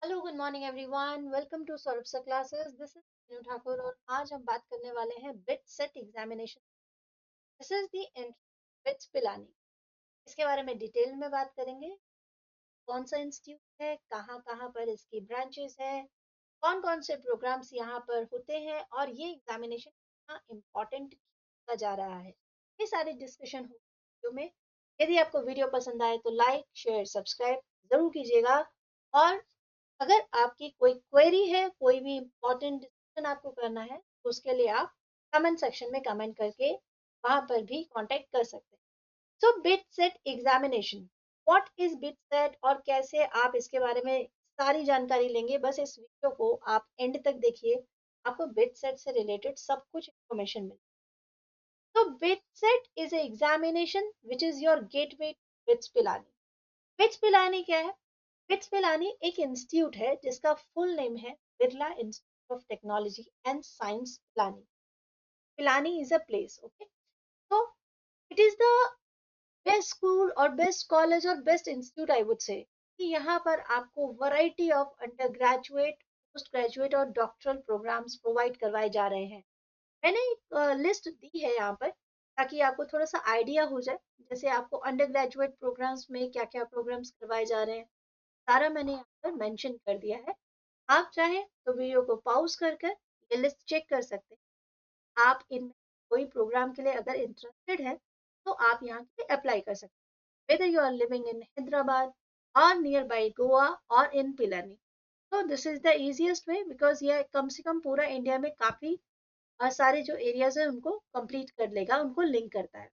Hello good morning everyone, welcome to Saurabh classes. This is Neenu Thakur और आज हम बात करने वाले हैं BITSAT examination. This is the BITS Pilani. इसके बारे में डिटेल में बात करेंगे। कौन सा इंस्टीट्यूट है, कहाँ कहाँ पर इसकी ब्रांचेस है, कौन कौन से प्रोग्राम्स यहाँ पर होते हैं और ये एग्जामिनेशन कितना इम्पोर्टेंट होता जा रहा है, ये सारे डिस्कशन हो वीडियो में। यदि आपको वीडियो पसंद आए तो लाइक शेयर सब्सक्राइब जरूर कीजिएगा। और अगर आपकी कोई क्वेरी है, कोई भी इंपॉर्टेंट डिसीजन आपको करना है तो उसके लिए आप कमेंट सेक्शन में कमेंट करके वहां पर भी कांटेक्ट कर सकते हैं। So BITSAT examination, what is BITSAT और कैसे आप इसके बारे में सारी जानकारी लेंगे, बस इस वीडियो को आप एंड तक देखिए। आपको बिट सेट से रिलेटेड सब कुछ इंफॉर्मेशन मिले। तो bit set is A examination which is your gateway bits Pilani. Bits Pilani क्या है? बिट्स पिलानी एक इंस्टीट्यूट है जिसका फुल नेम है Birla institute of technology and science Pilani. Pilani is a place, okay. तो it is the best school और बेस्ट कॉलेज और best institute I would say कि यहाँ पर आपको variety of undergraduate, postgraduate और डॉक्टरल प्रोग्राम्स प्रोवाइड करवाए जा रहे हैं। मैंने एक लिस्ट दी है यहाँ पर ताकि आपको थोड़ा सा आइडिया हो जाए। जैसे आपको अंडर ग्रेजुएट प्रोग्राम्स में क्या क्या प्रोग्राम्स करवाए जा रहे हैं, सारा मैंने यहाँ पर मेंशन कर दिया है। आप चाहे तो वीडियो को पॉज कर कर ये लिस्ट चेक कर सकते हैं। आप इनमें कोई प्रोग्राम के लिए अगर इंटरेस्टेड है तो आप यहाँ के लिए अप्लाई कर सकते हैं, whether you are living in Hyderabad or nearby Goa or in Pilani. तो this is the easiest way because ये कम से कम पूरा इंडिया में काफी सारे जो एरियाज है उनको कंप्लीट कर लेगा, उनको लिंक करता है।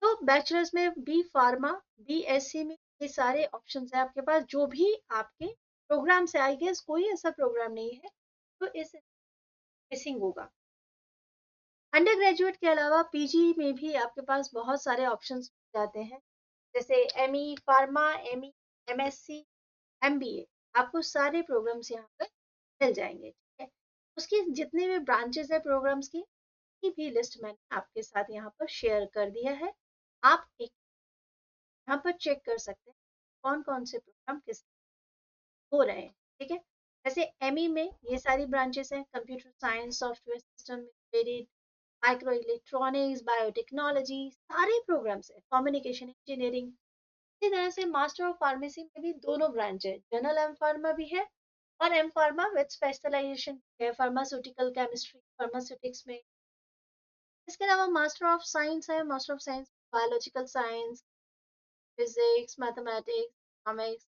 तो बैचलर्स में बी फार्मा, बी एससी में ये सारे ऑप्शंस है आपके पास। जो भी आपके प्रोग्राम से, आई गेस कोई ऐसा प्रोग्राम नहीं है तो इस मिसिंग होगा। अंडर ग्रेजुएट के अलावा पीजी में भी आपके पास बहुत सारे ऑप्शंस जाते हैं, जैसे ME pharma, ME, MSc, MBA. आपको सारे प्रोग्राम्स यहाँ पर मिल जाएंगे, ठीक है। उसकी जितने भी ब्रांचेस है प्रोग्राम्स की भी लिस्ट मैंने आपके साथ यहाँ पर शेयर कर दिया है। आप एक यहाँ पर चेक कर सकते हैं कौन कौन से प्रोग्राम किस हो रहे हैं, ठीक है। जैसे एमई में ये सारी ब्रांचेस हैं, computer science, software system, embedded, micro electronics, biotechnology, सारे प्रोग्राम्स है, कम्युनिकेशन इंजीनियरिंग। इसी तरह से मास्टर ऑफ फार्मेसी में भी दोनों ब्रांच है, जनरल एम फार्मा भी है और एम फार्मा विद स्पेशलाइजेशन है फार्मास्यूटिकल केमिस्ट्री, फार्मास्यूटिक्स में। इसके अलावा मास्टर ऑफ साइंस है, master of science biological science, physics, mathematics, economics.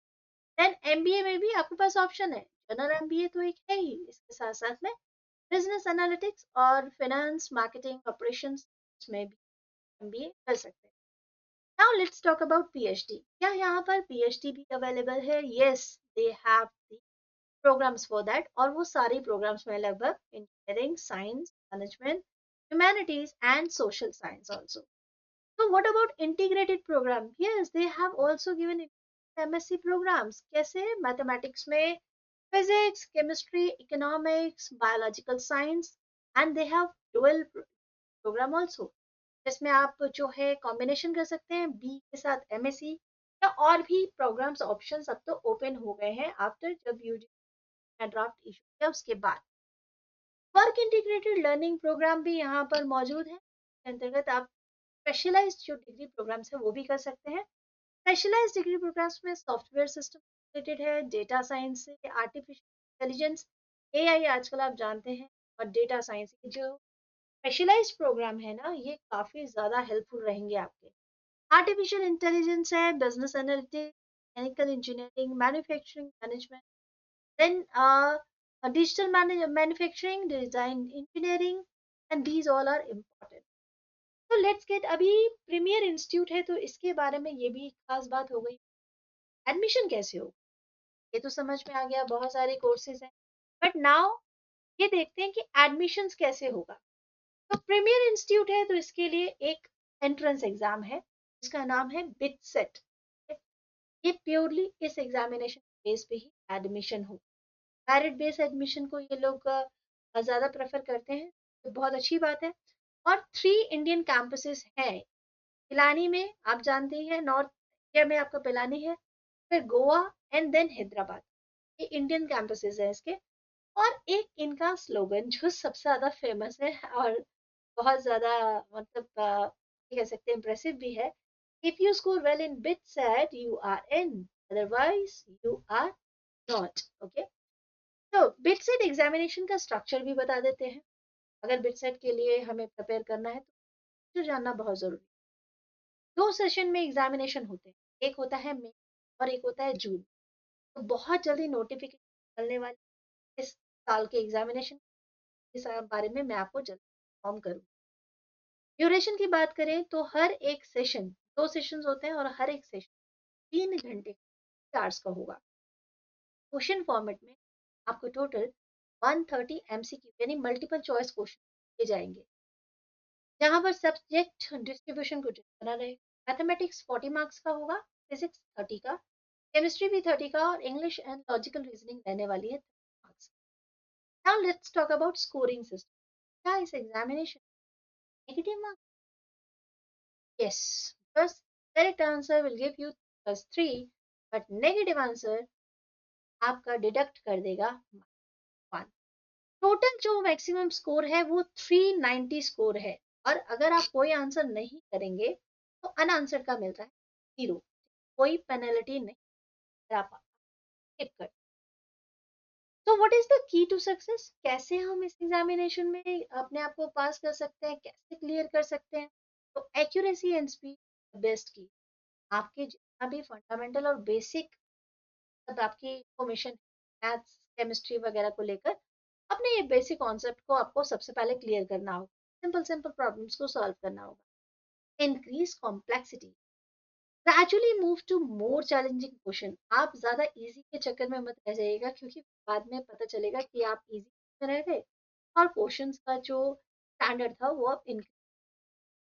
Then MBA में भी आपके पास ऑप्शन है, जनरल एमबीए तो एक है ही, इसके साथ साथ में बिजनेस एनालिटिक्स और फाइनेंस, मार्केटिंग, ऑपरेशंस में भी एमबीए कर सकते हैं। Now let's talk about PhD. क्या यहाँ पर पीएचडी भी अवेलेबल है? Yes, they have the programs for that, और वो सारे प्रोग्राम्स में लगभग engineering, science, management, humanities and social science also. So what about integrated program? Yes, they have also given MSc programs. कैसे? Mathematics में physics, chemistry, economics, biological science, and they have dual program also, जिसमें आप जो है combination कर सकते हैं B के साथ एमएससी, या और भी प्रोग्राम्स ऑप्शंस अब तो ओपन हो गए हैं आफ्टर जब यूजीसी ड्राफ्ट इशू किया उसके बाद। वर्क इंटीग्रेटेड लर्निंग प्रोग्राम भी यहाँ पर मौजूद है। इसके अंतर्गत आप स्पेशलाइज्ड जो डिग्री प्रोग्राम्स है वो भी कर सकते हैं। स्पेशलाइज्ड डिग्री प्रोग्राम्स में सॉफ्टवेयर सिस्टम रिलेटेड है, डेटा साइंस से आर्टिफिशियल इंटेलिजेंस, एआई आजकल आप जानते हैं, और डेटा साइंस के जो स्पेशलाइज्ड प्रोग्राम है ना, ये काफी ज्यादा हेल्पफुल रहेंगे आपके। आर्टिफिशियल इंटेलिजेंस है, business analytics, mechanical engineering, manufacturing management, then digital manufacturing, design engineering, and these all are important. तो लेट्स गेट, अभी प्रीमियर इंस्टीट्यूट है तो इसके बारे में ये भी खास बात हो गई। एडमिशन कैसे हो, ये तो समझ में आ गया, बहुत सारे कोर्सेज हैं। बट नाउ ये देखते हैं कि एडमिशंस कैसे होगा। तो प्रीमियर इंस्टीट्यूट है तो इसके लिए एक एंट्रेंस एग्जाम है जिसका नाम है बिट सेट। ये प्योरली इस एग्जामिनेशन बेस पे ही एडमिशन हो, मेरिट बेस एडमिशन को ये लोग ज्यादा प्रेफर करते हैं, तो बहुत अच्छी बात है। और 3 इंडियन कैंपसेस हैं। पिलानी में आप जानते ही हैं, नॉर्थ इंडिया में आपका पिलानी है, फिर गोवा एंड देन हैदराबाद। ये इंडियन कैंपसेस हैं इसके। और एक इनका स्लोगन जो सबसे ज्यादा फेमस है और बहुत ज्यादा मतलब ये कह सकते हैं इम्प्रेसिव भी है, if you score well in BITSAT you are in, otherwise you are not. Okay, तो बिट सेट एग्जामिनेशन का स्ट्रक्चर भी बता देते हैं। अगर बिट सेट के लिए हमें प्रिपेयर करना है तो जानना बहुत जरूरी है। दो सेशन में एग्जामिनेशन होते हैं, एक होता है मई और एक होता है जून। तो बहुत जल्दी नोटिफिकेशन चलने वाले इस साल के एग्जामिनेशन के बारे में मैं आपको जल्दी इन्फॉर्म करूँ। ड्यूरेशन की बात करें तो हर एक सेशन, दो सेशंस होते हैं और हर एक सेशन 3 घंटे 4 का होगा। क्वेश्चन फॉर्मेट में आपको टोटल 130 एमसीक्यू यानी मल्टीपल चॉइस क्वेश्चन दिए जाएंगे, जहां पर सब्जेक्ट डिस्ट्रीब्यूशन कुछ बना रहे। मैथमेटिक्स 40 मार्क्स का होगा, फिजिक्स 30 का, केमिस्ट्री भी 30 का और इंग्लिश एंड लॉजिकल रीजनिंग रहने वाली है 30 marks. Now let's talk about scoring system. क्या इस examination negative marks? Yes, because correct answer will give you +3, but negative answer आपका डिडक्ट कर देगा 1। टोटल जो मैक्सिमम स्कोर है वो 390 स्कोर है, और अगर आप कोई आंसर नहीं करेंगे तो अनआंसर्ड का मिलता है 0, कोई पेनल्टी नहीं, अगर आप स्किप कर। तो what is the key to success? कैसे हम इस एग्जामिनेशन में अपने आप को पास कर सकते हैं, कैसे क्लियर कर सकते हैं? तो एक्यूरेसी एंड स्पीड बेस्ट की। आपके जितना भी फंडामेंटल और बेसिक मतलब आपकी इंफॉर्मेशन मैथ्स केमिस्ट्री वगैरह को लेकर, अपने ये बेसिक कॉन्सेप्ट को आपको सबसे पहले क्लियर करना होगा, सिंपल सिंपल प्रॉब्लम्स को सॉल्व करना होगा। Increase complexity, gradually move to more challenging question. आप ज्यादा इजी के चक्कर में मत रह जाइएगा, क्योंकि बाद में पता चलेगा कि आप इजी में रह गए और क्वेश्चंस का जो स्टैंडर्ड था वो increase.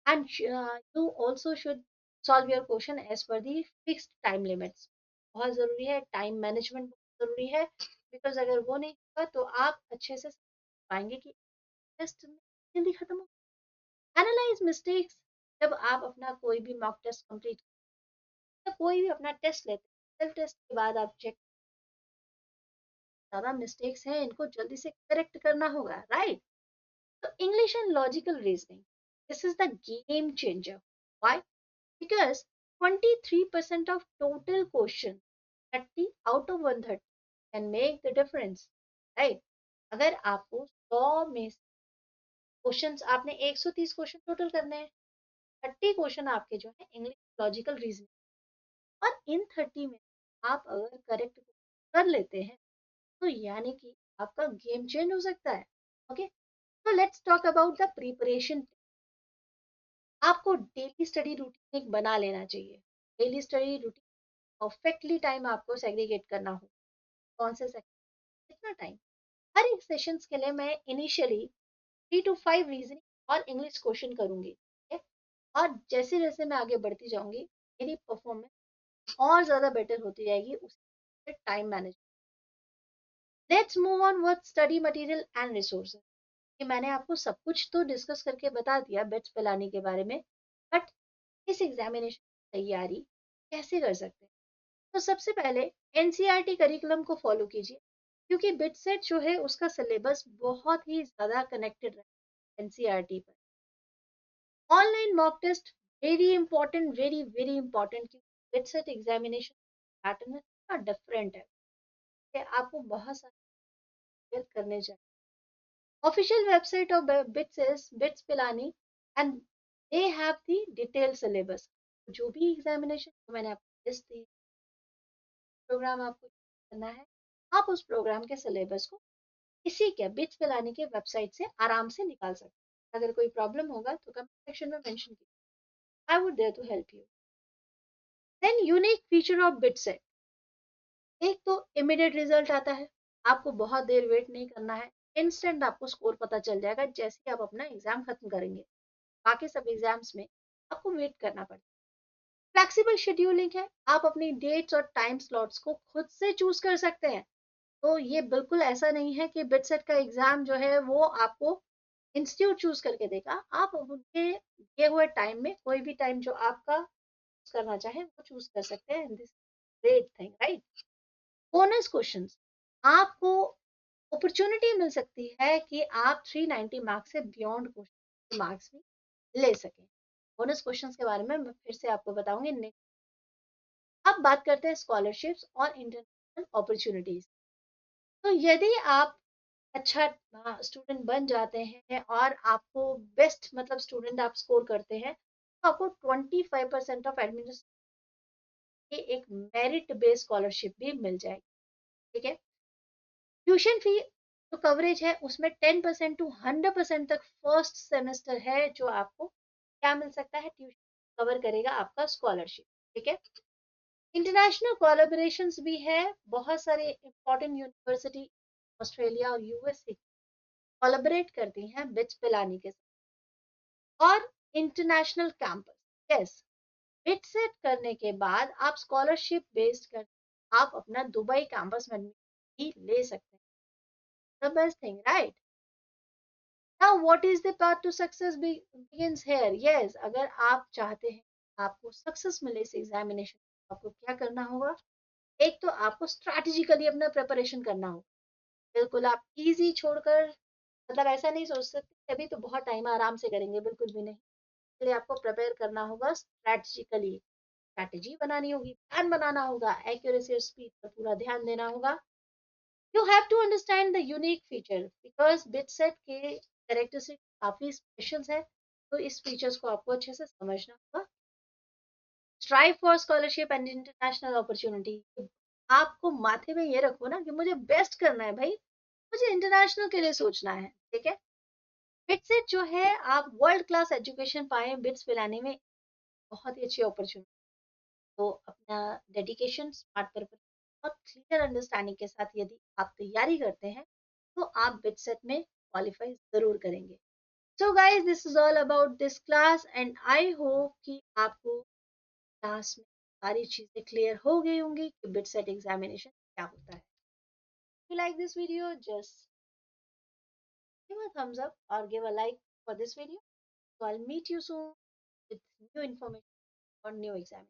And you also should solve your question as per the fixed time limits। बहुत जरूरी है, टाइम मैनेजमेंट बहुत जरूरी है, बिकॉज अगर वो नहीं होगा तो आप अच्छे से पाएंगे कि टेस्ट जल्दी खत्म हो। एनालाइज मिस्टेक्स, जब आप अपना कोई भी मॉक टेस्ट कंप्लीट या कोई भी अपना टेस्ट लेते हैं, सेल्फ टेस्ट के बाद आप चेक, ज्यादा मिस्टेक्स हैं इनको जल्दी से करेक्ट करना होगा, राइट? तो English and logical reasoning, this is the game changer. Why? Because 23% of total question, 30 out of 130 can make the difference, right? अगर आपको 100 में क्वेश्चंस, आपने 130 क्वेश्चन टोटल करने हैं, 30 क्वेश्चन आपके जो है इंग्लिश लॉजिकल रीजनिंग, और इन 30 में आप अगर करेक्ट कर लेते हैं तो यानी कि आपका गेम चेंज हो सकता है। ओके, तो let's talk about the preparation. आपको डेली स्टडी रूटीन एक बना लेना चाहिए। Daily study routine perfectly time आपको सेग्रीगेट करना हो, कौन से सेक्शन कितना टाइम। हर एक सेशंस के लिए मैं इनिशियली 3 to 5 रीजनिंग और इंग्लिश क्वेश्चन करूंगी, ठीक है? और जैसे जैसे मैं आगे बढ़ती जाऊंगी मेरी परफॉर्मेंस और ज्यादा बेटर होती जाएगी, उससे time manage. Let's move on with study material and resources. कि मैंने आपको सब कुछ तो डिस्कस करके बता दिया बेट्स पिलाने के बारे में, बट इस एग्जामिनेशन की तैयारी कैसे कर सकते हैं? तो सबसे पहले एनसीईआरटी करिकुलम को फॉलो कीजिए, क्योंकि बिट सेट जो है उसका सिलेबस बहुत ही ज्यादा कनेक्टेड है एनसीईआरटी पर। Online mock test very important, very very important, क्योंकि बिट सेट एग्जामिनेशन पैटर्न का डिफरेंट है कि आपको बहुत सारे करने चाहिए। Official website of BITS is BITS Pilani, and they have the detailed syllabus. जो भी एग्जामिनेशन जो मैंने आपको लिस्ट दी, प्रोग्राम आपको करना है, आप उस प्रोग्राम के सिलेबस को इसी के बिट्स पिलानी के वेबसाइट से आराम से निकाल सकते हैं। अगर कोई प्रॉब्लम होगा तो कमेंट सेक्शन में मेंशन कीजिए, I would there to help you. Then unique feature of BITSAT, एक तो इमीडिएट रिजल्ट आता है, आपको बहुत देर वेट नहीं करना है, इंस्टेंट आपको स्कोर पता चल जाएगा जैसे ही आप अपना एग्जाम खत्म करेंगे। बाकी सब एग्जाम्स में आपको वेट करना पड़ता है। फ्लेक्सिबल शेड्यूलिंग है, आप अपनी डेट्स और टाइम स्लॉट्स को खुद से चूज कर सकते हैं। तो ये बिल्कुल ऐसा नहीं है कि बिटसेट का एग्जाम जो है वो आपको इंस्टीट्यूट चूज करके देगा, आप उनके दिए हुए टाइम में कोई भी टाइम जो आपका करना चाहे वो चूज कर सकते हैं। This great thing, right? Bonus questions, आपको अपॉर्चुनिटी मिल सकती है कि आप 390 मार्क्स से बियॉन्ड क्वेश्चन मार्क्स भी ले सकें। बोनस क्वेश्चंस के बारे में मैं फिर से आपको बताऊंगी नेक्स्ट। अब बात करते हैं स्कॉलरशिप्स और इंटरनेशनल अपॉर्चुनिटीज। तो यदि आप अच्छा स्टूडेंट बन जाते हैं और आपको बेस्ट मतलब स्टूडेंट आप स्कोर करते हैं, तो आपको 25% ऑफ एडमिशन की एक मेरिट बेस्ड स्कॉलरशिप भी मिल जाएगी। ठीक है। ट्यूशन फी जो कवरेज है उसमें 10% टू 100% तक फर्स्ट सेमेस्टर है जो आपको क्या मिल सकता है, ट्यूशन कवर करेगा आपका स्कॉलरशिप। ठीक है। इंटरनेशनल कोलैबोरेशंस भी है, बहुत सारे इंपॉर्टेंट यूनिवर्सिटी ऑस्ट्रेलिया और यूएसए कोलैबोरेट करती हैं बिट्स पिलानी के साथ। और international campus, yes, bit set करने के बाद आप स्कॉलरशिप बेस्ड कर आप अपना दुबई कैंपस में भी ले सकते हैं। The best thing, right? Now what is the path to success begins here. Yes, अगर आप चाहते हैं आपको सक्सेस मिले इस एग्जामिनेशन, आपको क्या करना होगा? एक तो आपको स्ट्रैटेजिकली अपना प्रिपरेशन करना होगा। बिल्कुल आप इजी छोड़कर मतलब ऐसा नहीं सोच सकते अभी तो बहुत टाइम आराम से करेंगे, बिल्कुल भी नहीं। इसलिए आपको प्रिपेयर करना होगा स्ट्रैटेजिकली, स्ट्रैटेजी बनानी होगी, प्लान बनाना होगा, एक्यूरेसी और स्पीड पर पूरा ध्यान देना होगा। You have to understand the unique feature because BITSAT के कैरेक्टरिस्टिक काफी स्पेशल है, तो इस फीचर्स को आपको अच्छे से समझना होगा। Strive for scholarship and international opportunity, आपको माथे में ये रखो ना कि मुझे बेस्ट करना है भाई, मुझे इंटरनेशनल के लिए सोचना है। ठीक है। बिटसेट जो है आप वर्ल्ड क्लास एजुकेशन पाए बिट्स पिलाने में, बहुत ही अच्छी अपॉर्चुनिटी। तो अपना डेडिकेशन स्मार्ट पर्पस और क्लियर अंडरस्टैंडिंग के साथ यदि आप तैयारी करते हैं तो आप बिटसेट में क्वालिफाई जरूर करेंगे। So guys, this is all about this class and I hope कि आपको क्लास में सारी चीजें क्लियर हो गई होंगी कि बिटसेट एग्जामिनेशन क्या होता है। If you like this video, just give a thumbs up or give a like for this video. So I'll meet you soon with new information on new exam.